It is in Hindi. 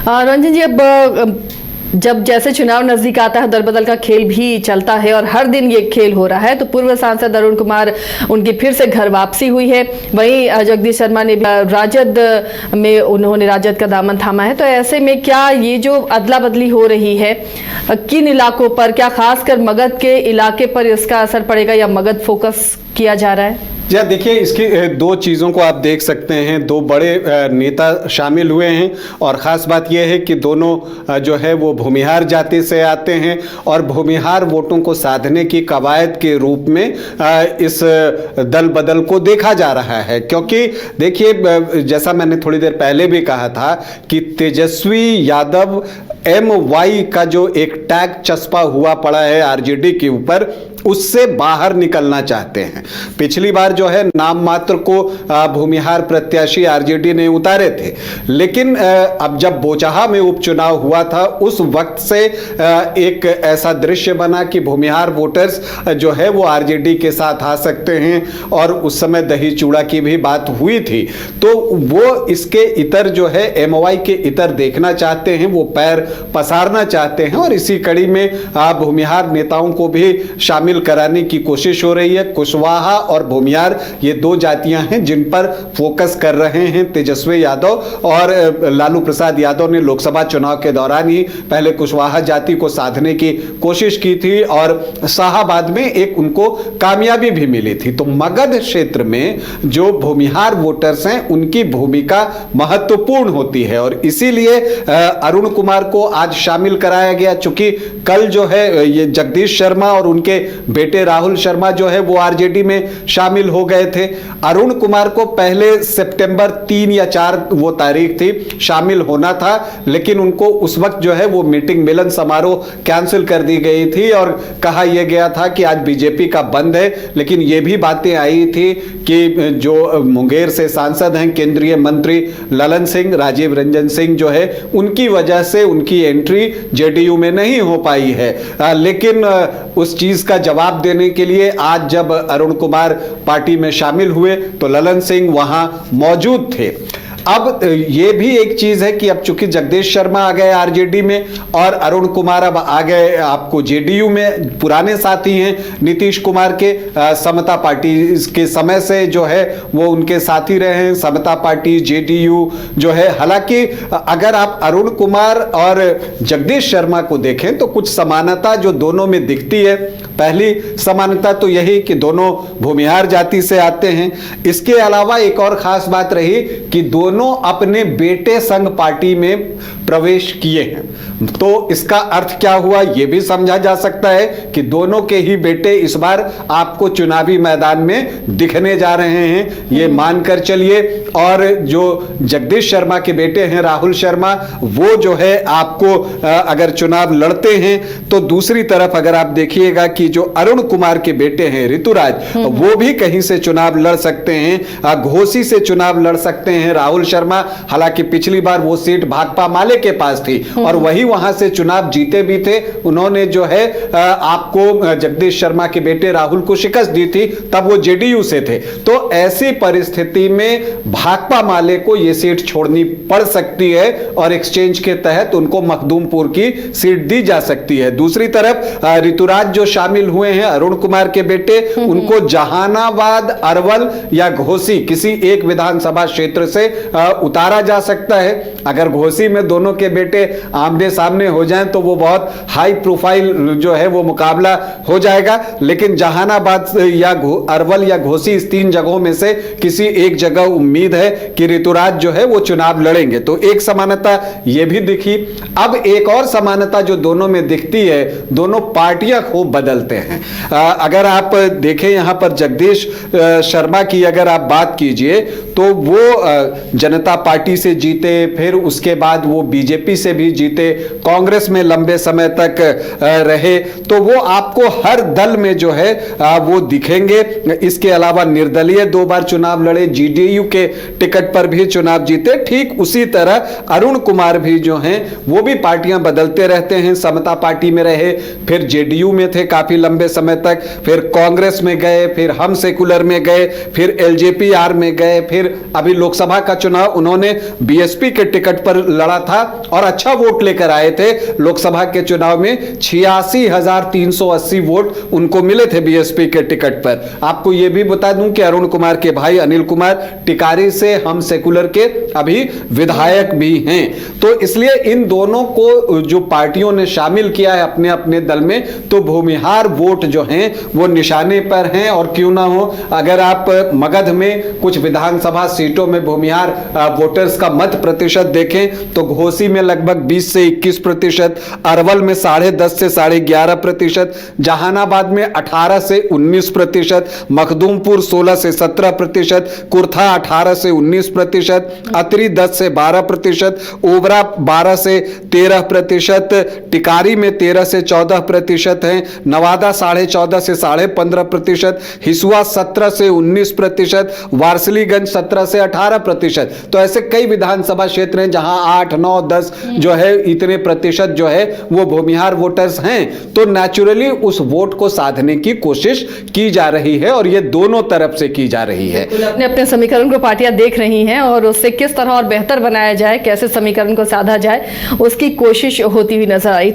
रंजन जी, अब जब जैसे चुनाव नजदीक आता है, दल बदल का खेल भी चलता है और हर दिन ये खेल हो रहा है। तो पूर्व सांसद अरुण कुमार, उनकी फिर से घर वापसी हुई है। वहीं जगदीश शर्मा ने राजद में उन्होंने राजद का दामन थामा है। तो ऐसे में क्या ये जो अदला बदली हो रही है, किन इलाकों पर, क्या खासकर मगध के इलाके पर इसका असर पड़ेगा या मगध फोकस किया जा रहा है? जी देखिए, इसकी दो चीज़ों को आप देख सकते हैं। दो बड़े नेता शामिल हुए हैं और ख़ास बात यह है कि दोनों जो है वो भूमिहार जाति से आते हैं और भूमिहार वोटों को साधने की कवायद के रूप में इस दल बदल को देखा जा रहा है। क्योंकि देखिए, जैसा मैंने थोड़ी देर पहले भी कहा था कि तेजस्वी यादव MY का जो एक टैग चस्पा हुआ पड़ा है आरजेडी के ऊपर, उससे बाहर निकलना चाहते हैं। पिछली बार जो है नाम मात्र को भूमिहार प्रत्याशी आरजेडी ने उतारे थे, लेकिन अब जब बोचहा में उपचुनाव हुआ था उस वक्त से एक ऐसा दृश्य बना कि भूमिहार वोटर्स जो है वो आरजेडी के साथ आ सकते हैं और उस समय दही चूड़ा की भी बात हुई थी। तो वो इसके इतर जो है MY के इतर देखना चाहते हैं, वो पैर पसारना चाहते हैं और इसी कड़ी में भूमिहार नेताओं को भी शामिल कराने की कोशिश हो रही है। कुशवाहा और भूमिहार ये दो जातियां हैं जिन पर फोकस कर रहे हैं तेजस्वी यादव और लालू प्रसाद यादव ने लोकसभा चुनाव के दौरान ही पहले कुशवाहा जाति को साधने की कोशिश की थी और शाहाबाद में एक उनको कामयाबी भी मिली थी। तो मगध क्षेत्र में जो भूमिहार वोटर्स हैं उनकी भूमिका महत्वपूर्ण होती है और इसीलिए अरुण कुमार को आज शामिल कराया गया। चूंकि कल जो है ये जगदीश शर्मा और उनके बेटे राहुल शर्मा जो है वो आरजेडी में शामिल हो गए थे। अरुण कुमार को पहले सितंबर 3 या 4 वो तारीख थी, शामिल होना था, लेकिन उनको उस वक्त जो है वो मीटिंग मिलन समारोह कैंसिल कर दी गई थी और कहा यह गया था कि आज बीजेपी का बंद है। लेकिन ये भी बातें आई थी कि जो मुंगेर से सांसद हैं केंद्रीय मंत्री ललन सिंह, राजीव रंजन सिंह जो है, उनकी वजह से उनकी एंट्री जेडीयू में नहीं हो पाई है। लेकिन उस चीज का जवाब देने के लिए आज जब अरुण कुमार पार्टी में शामिल हुए तो ललन सिंह वहां मौजूद थे। अब ये भी एक चीज है कि अब चूंकि जगदीश शर्मा आ गए आरजेडी में और अरुण कुमार अब आ गए आपको जेडीयू में, पुराने साथी हैं नीतीश कुमार के, समता पार्टी के समय से जो है वो उनके साथी रहे हैं। समता पार्टी, जेडीयू जो है, हालांकि अगर आप अरुण कुमार और जगदीश शर्मा को देखें तो कुछ समानता जो दोनों में दिखती है। पहली समानता तो यही कि दोनों भूमिहार जाति से आते हैं। इसके अलावा एक और खास बात रही कि दोनों अपने बेटे संग पार्टी में प्रवेश किए हैं। तो इसका अर्थ क्या हुआ यह भी समझा जा सकता है कि दोनों के ही बेटे इस बार आपको चुनावी मैदान में दिखने जा रहे हैं, ये मानकर चलिए। और जो जगदीश शर्मा के बेटे हैं राहुल शर्मा, वो जो है आपको अगर चुनाव लड़ते हैं तो दूसरी तरफ अगर आप देखिएगा कि जो अरुण कुमार के बेटे हैं ऋतुराज, वो भी कहीं से चुनाव लड़ सकते हैं, घोसी से चुनाव लड़ सकते हैं राहुल शर्मा। हालांकि पिछली बार वो सीट भाकपा माले के पास थी और वही वहां से चुनाव जीते भी थे। उन्होंने जो है आपको जगदीश शर्मा के बेटे राहुल को शिकस्त दी थी, तब वो जेडीयू से थे। तो ऐसी परिस्थिति में भाकपा माले को यह सीट छोड़नी पड़ सकती है और एक्सचेंज के तहत उनको मखदूमपुर की सीट दी जा सकती है। दूसरी तरफ ऋतुराज जो शामिल हुए हैं अरुण कुमार के बेटे, उनको जहानाबाद, अरवल या घोसी किसी एक विधानसभा क्षेत्र से उतारा जा सकता है। अगर घोसी में दोनों के बेटे आमने सामने हो जाएं तो वो बहुत हाई प्रोफाइल जो है वो मुकाबला हो जाएगा। लेकिन जहानाबाद या अरवल या घोसी, इस 3 जगहों में से किसी एक जगह उम्मीद है कि ऋतुराज जो है वो चुनाव लड़ेंगे। तो एक समानता ये भी दिखी। अब एक और समानता जो दोनों में दिखती है, दोनों पार्टियां खूब बदलते हैं। अगर आप देखें यहां पर जगदीश शर्मा की अगर आप बात कीजिए तो वो जनता पार्टी से जीते, फिर उसके बाद वो बीजेपी से भी जीते, कांग्रेस में लंबे समय तक रहे। तो वो आपको हर दल में जो है वो दिखेंगे। इसके अलावा निर्दलीय 2 बार चुनाव लड़े, जेडीयू के टिकट पर भी चुनाव जीते। ठीक उसी तरह अरुण कुमार भी जो हैं वो भी पार्टियां बदलते रहते हैं। समता पार्टी में रहे, फिर जेडीयू में थे काफी काफी लंबे समय तक, फिर कांग्रेस में गए, फिर हम सेकुलर में गए, फिर एलजेपी-आर में गए, फिर अभी लोकसभा का चुनाव उन्होंने बीएसपी के टिकट पर लड़ा था और अच्छा वोट लेकर आए थे। लोकसभा के चुनाव में 86,380 वोट उनको मिले थे बीएसपी के टिकट पर। आपको यह भी बता दूं कि अरुण कुमार के भाई अनिल कुमार टिकारी से हम सेकुलर के अभी विधायक भी हैं। तो इसलिए इन दोनों को जो पार्टियों ने शामिल किया है अपने अपने दल में, तो भूमिहार वोट जो हैं वो निशाने पर हैं। और क्यों ना हो, अगर आप मगध में कुछ विधानसभा सीटों में भूमिहार वोटर्स का मत प्रतिशत देखें तो घोसी में लगभग 20 से 21%, अरवल में 10.5 से 11.5%, जहानाबाद में 18 से 19%, मखदूमपुर 16 से 17%, कुर्था 18 से 19%, अतरी 10 से 12%, ओबरा 12 से 13%, टिकारी में 13 से 14% है, नवादा 14.5 से 15.5%, हिसुआ 17 से 19%, वारसलीगंज 17 से 18%। तो ऐसे कई विधानसभा क्षेत्र हैं जहां 8, 9, 10 जो है इतने प्रतिशत जो है वो भूमिहार वोटर्स हैं। तो नेचुरली उस वोट को साधने की कोशिश की जा रही है और ये दोनों तरफ से की जा रही है। अपने अपने समीकरण को पार्टियां देख रही हैं और उससे किस तरह और बेहतर बनाया जाए, कैसे समीकरण को साधा जाए, उसकी कोशिश होती हुई नजर आई।